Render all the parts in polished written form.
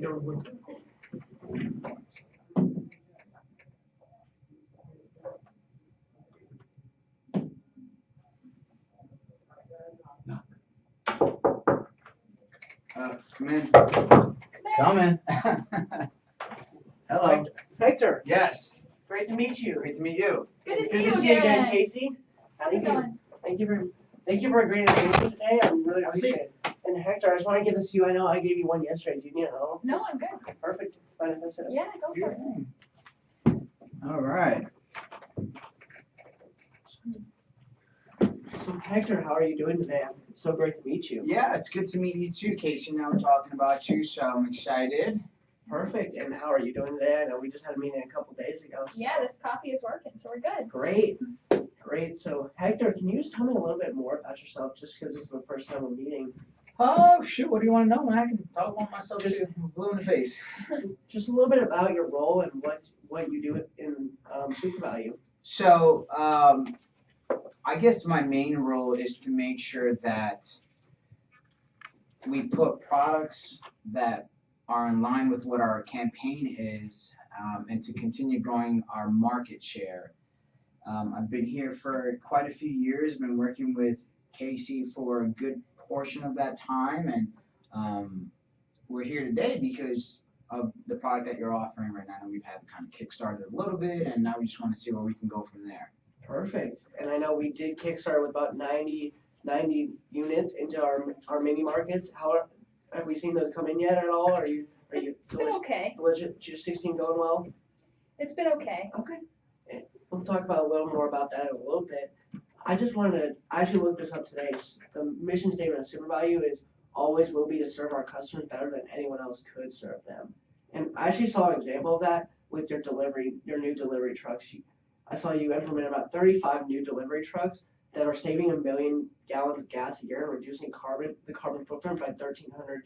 Hector would. Come in. Come in. Hello. Hector, Yes. great to meet you. Great to meet you. Good to see Good you to see you again, again. Casey. How's it going? Thank you for agreeing to meet me today. I really appreciate it. And Hector, I just want to give this to you. I know I gave you one yesterday. Do you need it all? No, I'm good. Perfect. Fine, that's it. Yeah, go for it. All right. So Hector, how are you doing today? It's so great to meet you. Yeah, it's good to meet you too, Casey. Now we're talking about you, so I'm excited. Perfect. And how are you doing today? I know we just had a meeting a couple days ago. So. Yeah, this coffee is working, so we're good. Great. Great. So Hector, can you just tell me a little bit more about yourself, just because this is the first time we're meeting? Oh, shoot. What do you want to know, man? I can talk about myself too. I'm blue in the face. Just a little bit about your role and what you do in Super Value. So, I guess my main role is to make sure that we put products that are in line with what our campaign is, and to continue growing our market share. I've been here for quite a few years, been working with Casey for a good portion of that time, and we're here today because of the product that you're offering right now. We've had kind of kickstarted a little bit, and now we just want to see where we can go from there. Perfect. And I know we did Kickstarter with about 90 units into our mini markets. How have we seen those come in yet at all? Are you It's been okay. legit? Just 16 going well? It's been okay. Okay. We'll talk about a little more about that in a little bit. I just wanted to actually look this up today. The mission statement of Super Value is always will be to serve our customers better than anyone else could serve them. And I actually saw an example of that with your new delivery trucks. I saw you implement about 35 new delivery trucks that are saving 1 million gallons of gas a year and reducing the carbon footprint by 1,300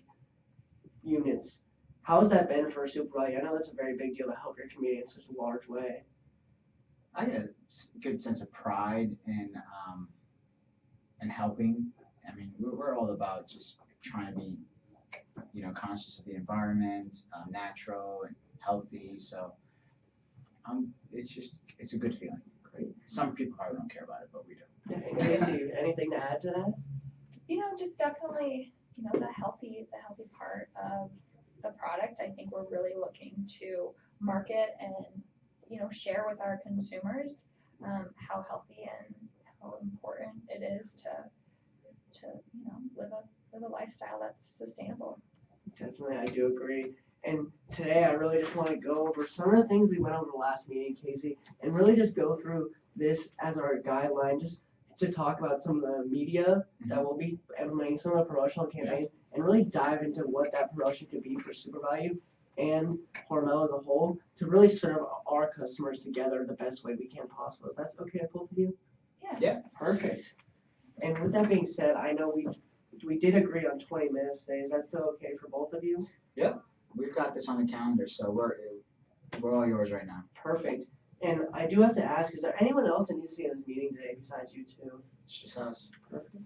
units. How has that been for Super Value? I know that's a very big deal to help your community in such a large way. I get a good sense of pride in helping. I mean, we're all about just trying to be, conscious of the environment, natural and healthy. So, it's a good feeling. Great. Some people probably don't care about it, but we do. Yeah. Casey, anything to add to that? Just definitely, the healthy part of the product. I think we're really looking to market and, share with our consumers how healthy and how important it is to live a lifestyle that's sustainable. Definitely, I do agree. And today I really just want to go over some of the things we went over the last meeting, Casey, and really just go through this as our guideline, just to talk about some of the media that will be implementing, some of the promotional campaigns, and really dive into what that promotion could be for Super Value and Hormel as a whole to really serve our customers together the best way we can possible. Is that okay with both of you? Yeah. Perfect. And with that being said, I know we did agree on 20 minutes today. Is that still okay for both of you? Yep. We've got this on the calendar, so we're all yours right now. Perfect. And I do have to ask, is there anyone else that needs to be in this meeting today besides you two? It's just us. Perfect.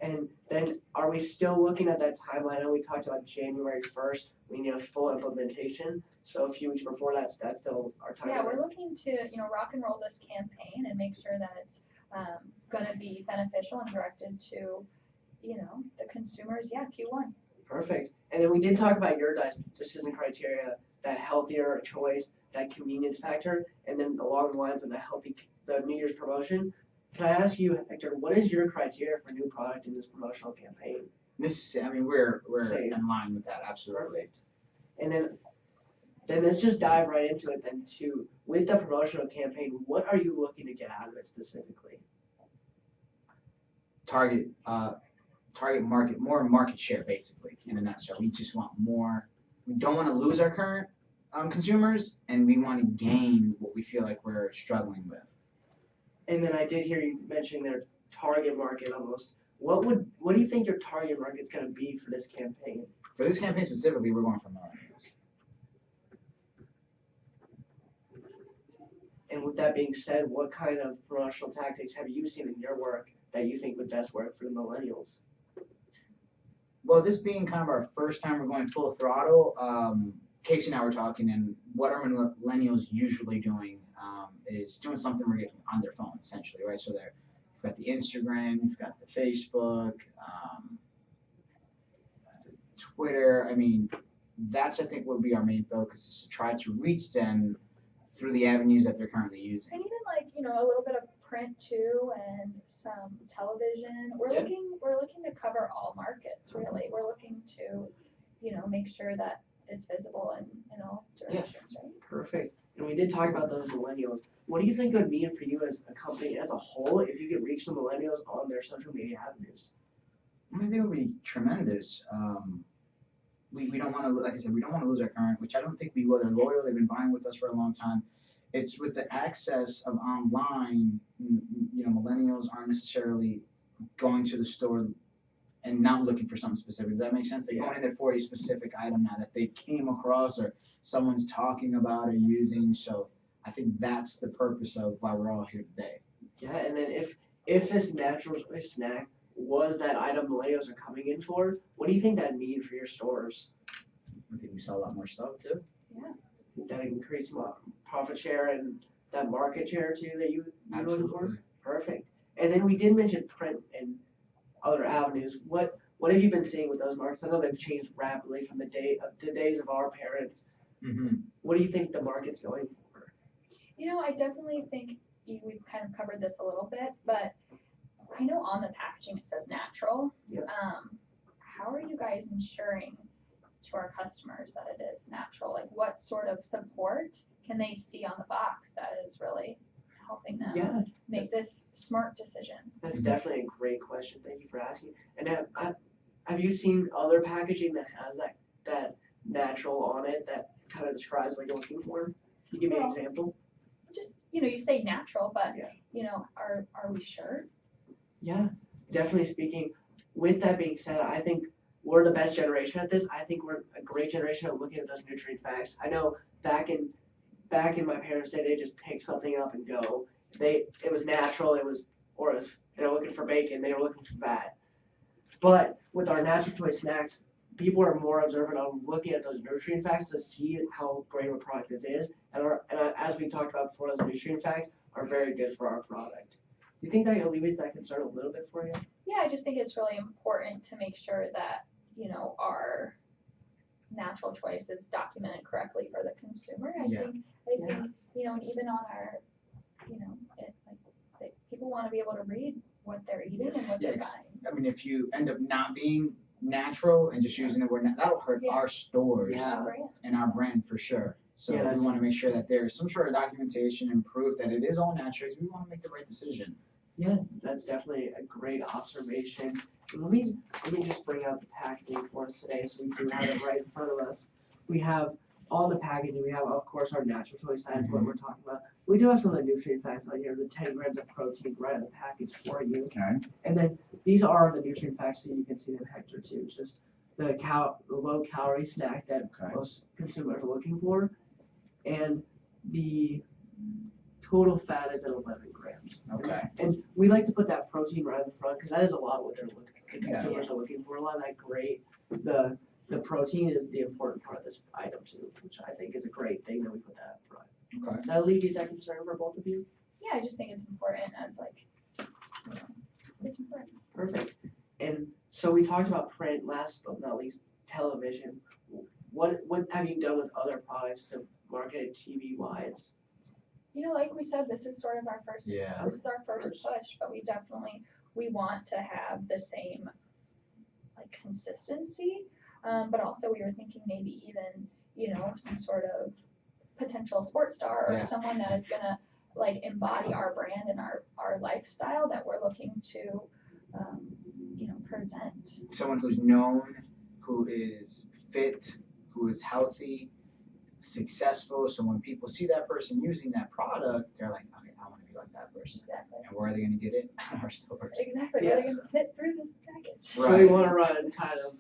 And then are we still looking at that timeline? I know we talked about January 1st. We need a full implementation. So a few weeks before that's still our timeline. Yeah, we're looking to, rock and roll this campaign and make sure that it's going to be beneficial and directed to, the consumers. Yeah, Q1. Perfect. And then we did talk about your decision criteria, that healthier choice, that convenience factor, and then along the lines of the New Year's promotion. Can I ask you, Hector, what is your criteria for new product in this promotional campaign? We're Same. in line with that, absolutely. Perfect. And then let's just dive right into it then too. With the promotional campaign, what are you looking to get out of it specifically? Target market, more market share basically, in a nutshell. We just want more. We don't want to lose our current consumers, and we want to gain what we feel like we're struggling with. And then I did hear you mentioning their target market almost. What do you think your target market's going to be for this campaign? For this campaign specifically, we're going for millennials. And with that being said, what kind of promotional tactics have you seen in your work that you think would best work for the millennials? Well, this being kind of our first time we're going full throttle, Casey and I were talking, and what are millennials usually doing is doing something we're getting on their phone, essentially, right? So you've got the Instagram, you've got the Facebook, Twitter. I mean, that's, I think, would be our main focus, is to try to reach them through the avenues that they're currently using. And even like, a little bit of print too, and some television. We're Yeah. looking to cover all markets, really. We're looking to, make sure that it's visible in all directions, right? Perfect. And we did talk about those millennials. What do you think it would mean for you as a company as a whole if you could reach the millennials on their social media avenues? I think it would be tremendous. We don't want to, like I said, we don't want to lose our current, which I don't think we will. They're loyal. They've been buying with us for a long time. It's with the access of online, millennials aren't necessarily going to the store and not looking for something specific. Does that make sense? They're going in there for a specific item now that they came across or someone's talking about or using. So I think that's the purpose of why we're all here today. Yeah, and then if this natural choice snack was that item millennials are coming in for, what do you think that'd mean for your stores? I think we saw a lot more stuff too. That increase profit share and that market share too that you're looking for? Absolutely. Perfect. And then we did mention print and other avenues. What have you been seeing with those markets? I know they've changed rapidly from the days of our parents. Mm-hmm. What do you think the market's going for? I definitely think we've kind of covered this a little bit, but I know on the packaging it says natural. Yep. How are you guys ensuring to our customers that it is natural? Like, what sort of support can they see on the box that is really helping them make this smart decision? That's definitely a great question. Thank you for asking. And have you seen other packaging that has that natural on it that kind of describes what you're looking for? Can you give me an example? Just, you say natural, but, Yeah. Are we sure? Yeah, definitely speaking. With that being said, I think we're the best generation at this. I think we're a great generation at looking at those nutrient facts. I know back in my parents' day, they just pick something up and go. It was natural. They were looking for bacon. They were looking for fat. But with our natural choice snacks, people are more observant on looking at those nutrient facts to see how great of a product this is. And as we talked about before, those nutrient facts are very good for our product. Do you think that alleviates that concern a little bit for you? Yeah, I just think it's really important to make sure that, our natural choice is documented correctly for the consumer. I think, and even on our, people want to be able to read what they're eating and what they're buying. I mean, if you end up not being natural and just using the word, that'll hurt our stores and our brand for sure. So we want to make sure that there's some sort of documentation and proof that it is all natural. We want to make the right decision. Yeah, that's definitely a great observation. Let me just bring out the packaging for us today, so we do have it right in front of us. We have on the packaging, we have, of course, our natural choice side, what we're talking about. We do have some of the nutrient facts on here, the 10 grams of protein right in the package for you. Okay. And then these are the nutrient facts, so you can see them, Hector, too. Just the low calorie snack that most consumers are looking for, and the total fat is at 11 grams. Okay. And we like to put that protein right in the front because that is a lot of what the consumers are looking for. A lot of that great, the protein is the important part of this item too, which I think is a great thing that we put that up front. Okay. Does that alleviate that concern for both of you? Yeah, I just think it's important as it's important. Perfect. And so we talked about print, last but not least, television. What have you done with other products to market it TV wise? Like we said, this is sort of our first. Yeah. This is our first push, but we want to have the same consistency. But also we were thinking maybe even some sort of potential sports star or someone that is gonna embody our brand and our lifestyle that we're looking to present. Someone who's known, who is fit, who is healthy, successful. So when people see that person using that product, they're like, okay, I want to be like that person. Exactly. And where are they going to get it? Our stores. Exactly. Yes. Where they can fit through this package. So we want to run kind of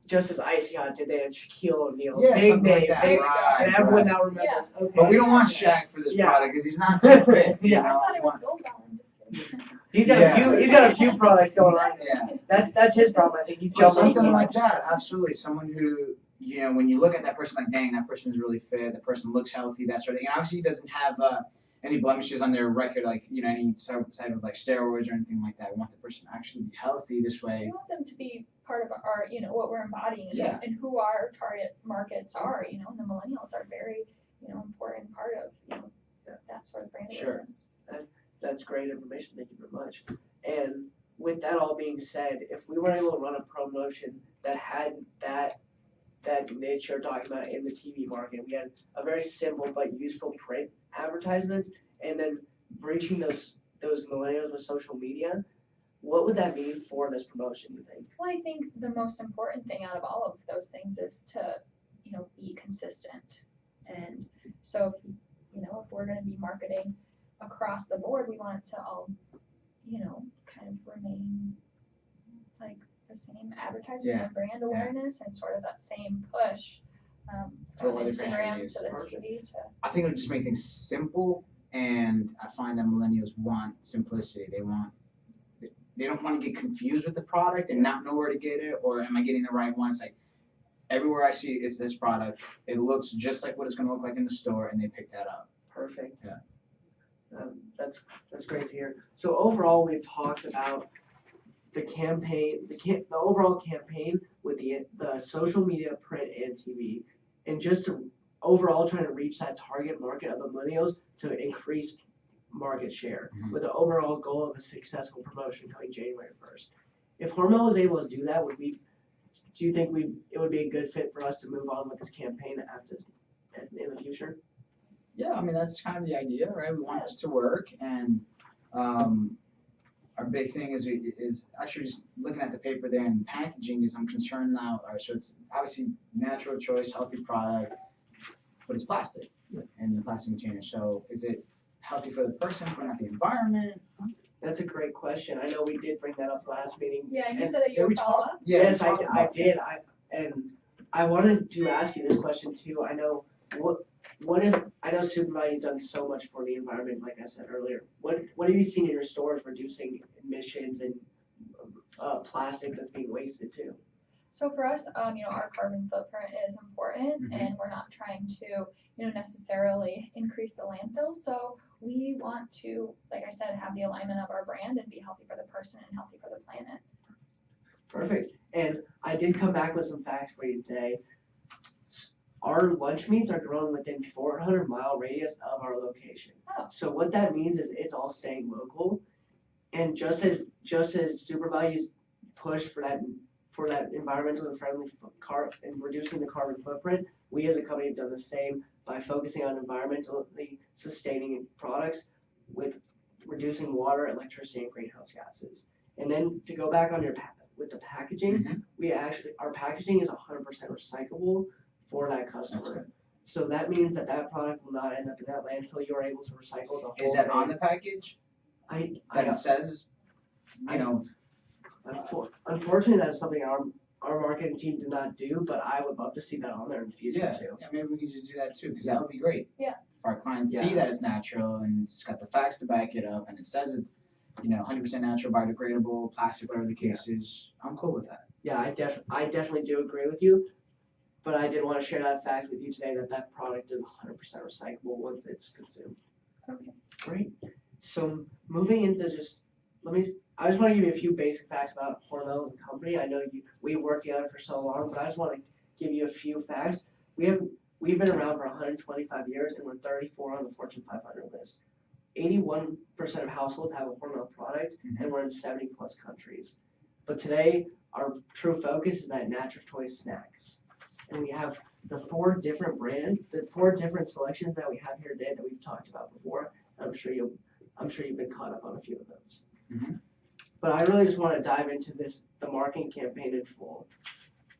just as Icy Hot did, they had Shaquille O'Neal, Yeah, big something like name, that. big, Right, and everyone right. now remembers. Okay. But we don't want Shaq for this Yeah. product because he's not too fit. Yeah. I thought it was gold on. Just kidding. He's got Yeah. he's got a few products going on. Yeah. That's his problem. I think he's Well, jumping too something like much. that, absolutely. Someone who, when you look at that person, like, dang, that person is really fit, that person looks healthy, that sort of thing. And obviously, he doesn't have any blemishes on their record, like, any sort of like steroids or anything like that. We want the person to actually be healthy this way. We want them to be part of our, what we're embodying Yeah. and who our target markets are, and the millennials are very, important part of, that sort of brand Sure. awareness. That's great information. Thank you very much. And with that all being said, if we were able to run a promotion that had that niche you're talking about in the TV market, we had a very simple but useful print advertisements, and then reaching those millennials with social media, what would that mean for this promotion, you think? Well, I think the most important thing out of all of those things is to, be consistent. And so, if we're going to be marketing across the board, we want it to all, kind of remain like the same advertising and brand awareness and sort of that same push from all the different Instagram areas. to the Perfect. TV to. I think it would just make things simple, and I find that millennials want simplicity. They don't want to get confused with the product and not know where to get it, or am I getting the right one? It's like, everywhere I see it's this product, it looks just like what it's going to look like in the store, and they pick that up. Perfect. Yeah. That's great to hear. So overall, we've talked about the campaign, the overall campaign with the social media, print, and TV, and just overall trying to reach that target market of the millennials to increase market share with the overall goal of a successful promotion coming January 1st. If Hormel was able to do that, do you think it would be a good fit for us to move on with this campaign in the future? Yeah, I mean, that's kind of the idea, right? We want this to work, and our big thing is actually just looking at the paper there and packaging is I'm concerned now. So it's obviously natural choice, healthy product, but it's plastic and the plastic container. So is it healthy for the person, for not the environment? That's a great question. I know we did bring that up last meeting. Yeah, you And said that you would follow up. Yes, I did. I wanted to ask you this question too. I know I know Supervalue's done so much for the environment, like I said earlier. What have you seen in your stores reducing emissions and plastic that's being wasted too? So for us, our carbon footprint is important, and we're not trying to, necessarily increase the landfill. So we want to, like I said, have the alignment of our brand and be healthy for the person and healthy for the planet. Perfect. And I did come back with some facts for you today. Our lunch meats are grown within 400-mile radius of our location. Oh. So what that means is it's all staying local. And just as Supervalue's push for that environmentally friendly and reducing the carbon footprint, we as a company have done the same by focusing on environmentally sustaining products with reducing water, electricity, and greenhouse gases. And then to go back on with the packaging, our packaging is 100% recyclable for that customer. That's good. So that means that product will not end up in that landfill. You are able to recycle the whole Is that thing. on the package? It says, Unfortunately, that's something our marketing team did not do, but I would love to see that on there in the future too. Yeah, maybe we can just do that too, because that would be great. Yeah. If our clients see that it's natural and it's got the facts to back it up, and it says it's 100% natural, biodegradable, plastic, whatever the case is, I'm cool with that. Yeah, I definitely do agree with you, but I did want to share that fact with you today that product is 100% recyclable once it's consumed. Okay. Great. So moving into I just want to give you a few basic facts about Hormel as a company. I know we worked together for so long, but I just want to give you a few facts. We've been around for 125 years, and we're 34 on the Fortune 500 list. 81% of households have a Hormel product, and we're in 70 plus countries. But today, our true focus is that natural choice snacks. And we have the four different selections that we have here today that we've talked about before. I'm sure you've been caught up on a few of those. But I really just want to dive into the marketing campaign in full.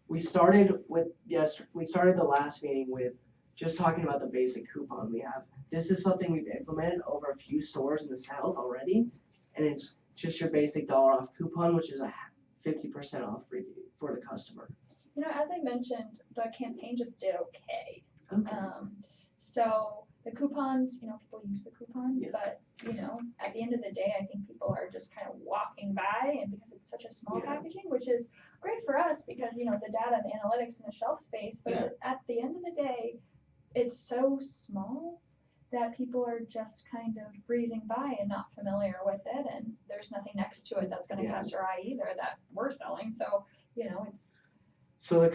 We started the last meeting with just talking about the basic coupon we have. This is something we've implemented over a few stores in the South already, and it's just your basic $1 off coupon, which is a 50% off for the customer. As I mentioned, the campaign just did okay. Okay. So the coupons, people use the coupons, but you know, at the end of the day, I think people are just kind of walking by, and because it's such a small Yeah. packaging, which is great for us because, you know, the data, the analytics, and the shelf space, but Yeah. at the end of the day, it's so small that people are just kind of breezing by and not familiar with it, and there's nothing next to it that's going to Yeah. catch their eye either that we're selling. So, you know, it's So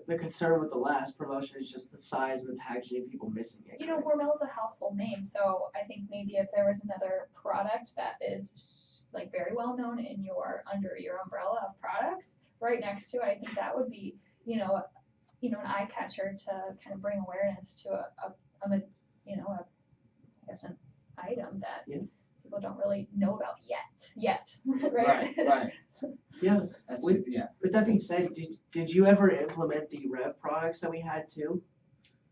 the concern with the last promotion is just the size of the packaging and people missing it. you know, correct? Hormel's a household name, so I think maybe if there was another product that is like very well known in your under your umbrella of products right next to it, I think that would be, an eye catcher to kind of bring awareness to a you know, a, I guess an item that Yeah. people don't really know about yet, Right, right. Yeah. That's, We- yeah. With that being said, did you ever implement the Rev products that we had too?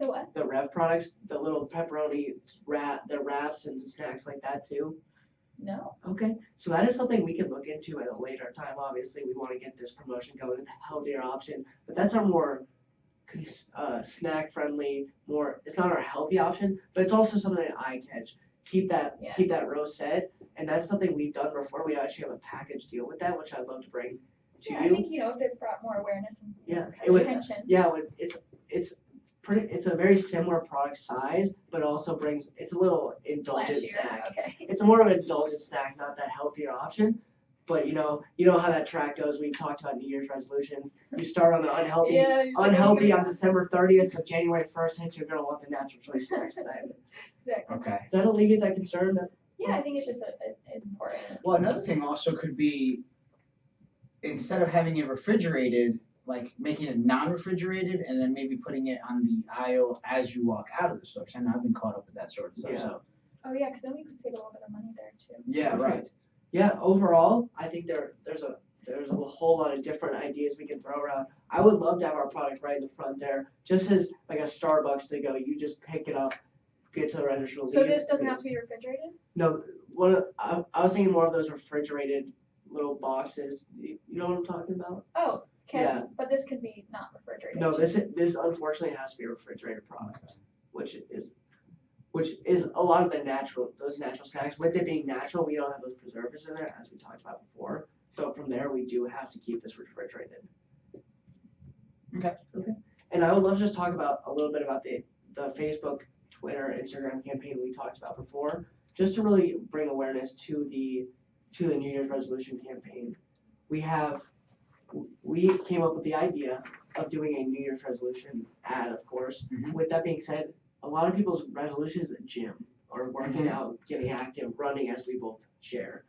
The what? The Rev products, the little pepperoni the wraps and snacks like that too? No. Okay, so that is something we can look into at a later time. Obviously, we want to get this promotion going with a healthier option, but that's our more snack friendly, it's not our healthy option, but it's also something that eye catch. Keep that row set, and that's something we've done before. We actually have a package deal with that, which I'd love to bring to Yeah, you. I think, if it brought more awareness and Yeah, kind it of would- attention. Yeah, it's a very similar product size, but it also it's a little indulgent Flashier, snack. okay. It's more of an indulgent snack, not that healthier option. But you know how that track goes. We've talked about New Year's resolutions. You start on the unhealthy, Yeah, you said, unhealthy on December 30th, but January 1st hits, you're gonna want the natural choice snacks then. Exactly. Okay. Does that alleviate that concern? Yeah, I think it's just important. Well, another thing also could be, instead of having it refrigerated, like making it non-refrigerated and then maybe putting it on the aisle as you walk out of the store. 'Cause I know I've been caught up with that sort of stuff. Yeah. So Oh yeah, because then we could save a little bit of money there too. yeah, right. Yeah, overall, I think there's a whole lot of different ideas we can throw around. I would love to have our product right in the front there, just as like a Starbucks to go. You just pick it up, get to the register. So leave. this doesn't have to be refrigerated? No, I was thinking more of those refrigerated little boxes. You know what I'm talking about? Oh, Yeah. but this could be not refrigerated. No, this unfortunately has to be a refrigerated product, which is a lot of those natural snacks. With it being natural, we don't have those preservatives in there, as we talked about before. So from there, we do have to keep this refrigerated. Okay. And I would love to just talk about a little bit about the Facebook, Twitter, Instagram campaign we talked about before, just to really bring awareness to the New Year's resolution campaign. We came up with the idea of doing a New Year's resolution ad, of course. Mhm. With that being said, a lot of people's resolution is at gym or working out, getting active, running, as we both share.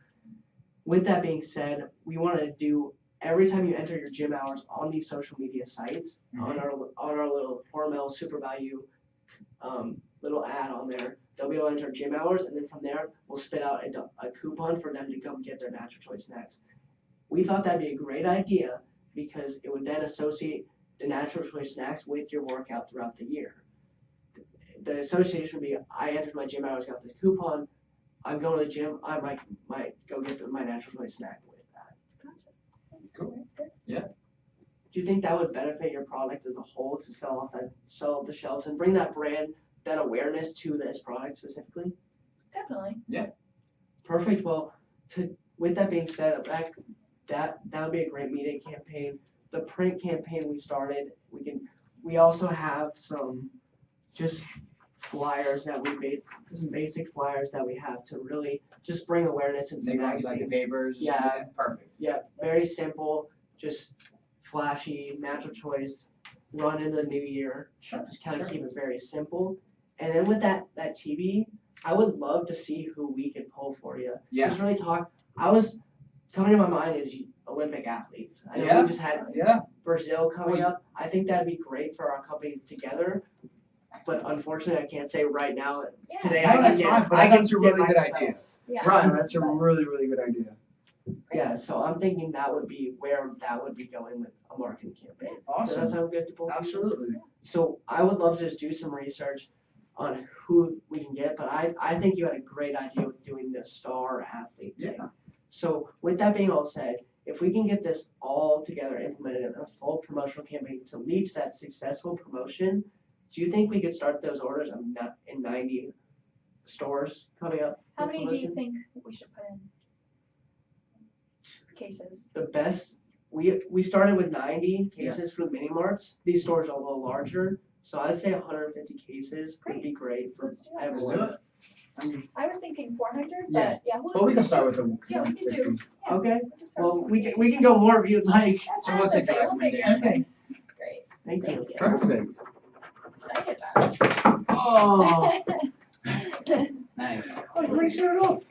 With that being said, we want to do every time you enter your gym hours on these social media sites, on our little Hormel Super Value little ad on there, they'll be able to enter gym hours, and then from there we'll spit out a coupon for them to come get their natural choice snacks. We thought that'd be a great idea because it would then associate the natural choice snacks with your workout throughout the year. The association would be, I entered my gym hours, got this coupon, I'm going to the gym, I might go get my natural choice snack with that. Gotcha. Cool. Good. Do you think that would benefit your product as a whole to sell off the shelves and bring that brand, that awareness to this product specifically? Definitely. Perfect. Well, with that being said, that would be a great media campaign. The print campaign we started, we also have some just flyers that we made, some basic flyers that we have to really just bring awareness into the Make ones like the magazine. papers. Or Yeah. something like that. Perfect. Yeah, very simple, just flashy, natural choice, run in the new year. Sure. Just kind of Sure. keep it very simple. And then with that TV, I would love to see who we could pull for you. Yeah. Just really talk. Coming to my mind is Olympic athletes. I know Yeah. we just had Yeah. Brazil coming up. I think that'd be great for our companies together. But unfortunately, I can't say right now. Yeah. Today, No, I that's can fine, get. but I that's can a get really Michael good idea. Phelps. Yeah. Right. That's a But- really, really good idea. Yeah, so I'm thinking that would be where that would be going with a marketing campaign. Does that Awesome. sound good to both of you? Absolutely. So I would love to just do some research on who we can get, but I think you had a great idea with doing the star athlete thing. Yeah. So with that being all said, if we can get this all together, implemented in a full promotional campaign to lead to that successful promotion, do you think we could start those orders in 90 stores coming up. How with many do you promotion. think we should put in? Cases. The best, we started with 90 cases for the mini marts. These stores are a little larger, so I'd say 150 cases would be great for Let's do that. everyone. Let's do it. I was thinking 400, Yeah. but yeah, But we can start with the. Yeah, we can do. Yeah, Okay, we'll just start well, with we can go more if you'd like. That's So we'll take your okay, we'll take your recommendation. advice. Great, Thank you. thank you. Perfect. Excited about Oh, it. Nice. Oh, make sure it up.